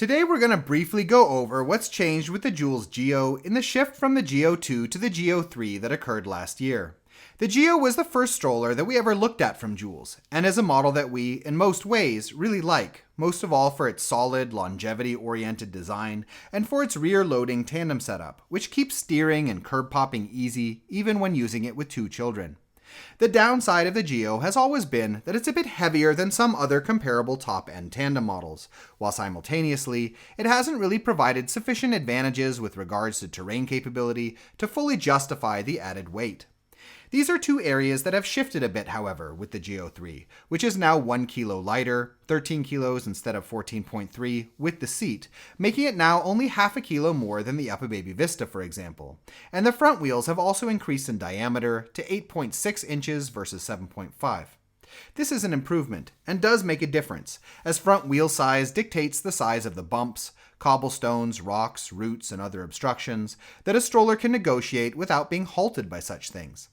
Today we're going to briefly go over what's changed with the Joolz Geo in the shift from the Geo2 to the Geo3 that occurred last year. The Geo was the first stroller that we ever looked at from Joolz, and is a model that we, in most ways, really like, most of all for its solid, longevity-oriented design, and for its rear-loading tandem setup, which keeps steering and curb popping easy, even when using it with two children. The downside of the Geo has always been that it's a bit heavier than some other comparable top-end tandem models, while simultaneously, it hasn't really provided sufficient advantages with regards to terrain capability to fully justify the added weight. These are two areas that have shifted a bit, however, with the Geo3, which is now 1 kilo lighter, 13 kilos instead of 14.3 with the seat, making it now only half a kilo more than the UPBaby Vista, for example. And the front wheels have also increased in diameter to 8.6 inches versus 7.5. This is an improvement, and does make a difference, as front wheel size dictates the size of the bumps, cobblestones, rocks, roots, and other obstructions that a stroller can negotiate without being halted by such things.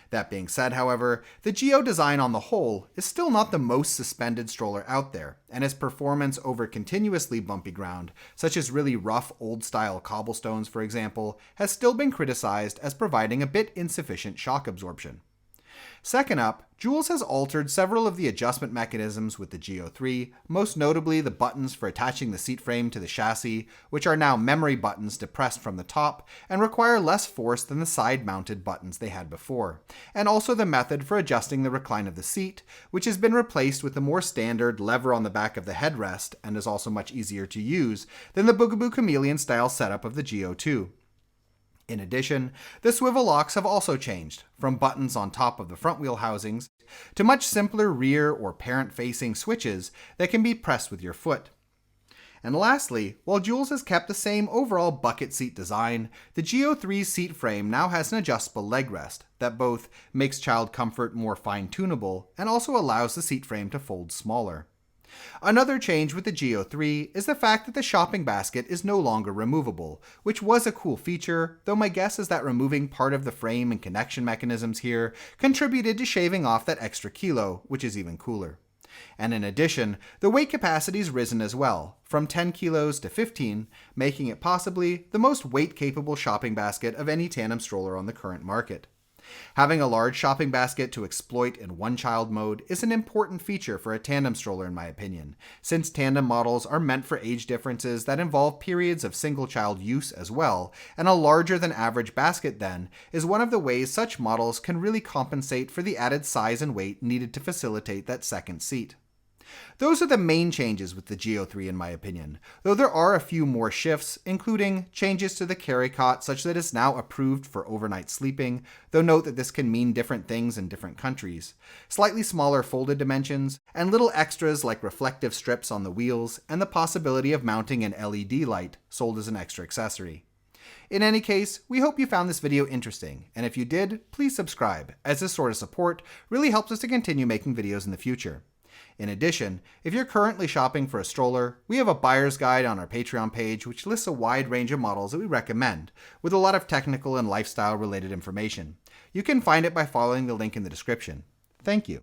That being said, however, the Geo design on the whole is still not the most suspended stroller out there, and its performance over continuously bumpy ground, such as really rough old-style cobblestones for example, has still been criticized as providing a bit insufficient shock absorption. Second up, Joolz has altered several of the adjustment mechanisms with the Geo3, most notably the buttons for attaching the seat frame to the chassis, which are now memory buttons depressed from the top and require less force than the side-mounted buttons they had before, and also the method for adjusting the recline of the seat, which has been replaced with the more standard lever on the back of the headrest and is also much easier to use than the Boogaboo Chameleon style setup of the Geo2. In addition, the swivel locks have also changed, from buttons on top of the front wheel housings to much simpler rear or parent-facing switches that can be pressed with your foot. And lastly, while Joolz has kept the same overall bucket seat design, the Geo3's seat frame now has an adjustable leg rest that both makes child comfort more fine-tunable and also allows the seat frame to fold smaller. Another change with the Geo3 is the fact that the shopping basket is no longer removable, which was a cool feature, though my guess is that removing part of the frame and connection mechanisms here contributed to shaving off that extra kilo, which is even cooler. And in addition, the weight capacity's risen as well, from 10 kilos to 15, making it possibly the most weight-capable shopping basket of any tandem stroller on the current market. Having a large shopping basket to exploit in one-child mode is an important feature for a tandem stroller in my opinion, since tandem models are meant for age differences that involve periods of single-child use as well, and a larger than average basket then is one of the ways such models can really compensate for the added size and weight needed to facilitate that second seat. Those are the main changes with the Geo3 in my opinion, though there are a few more shifts, including changes to the carry cot such that it's now approved for overnight sleeping, though note that this can mean different things in different countries, slightly smaller folded dimensions, and little extras like reflective strips on the wheels, and the possibility of mounting an LED light, sold as an extra accessory. In any case, we hope you found this video interesting, and if you did, please subscribe, as this sort of support really helps us to continue making videos in the future. In addition, if you're currently shopping for a stroller, we have a buyer's guide on our Patreon page which lists a wide range of models that we recommend, with a lot of technical and lifestyle related information. You can find it by following the link in the description. Thank you.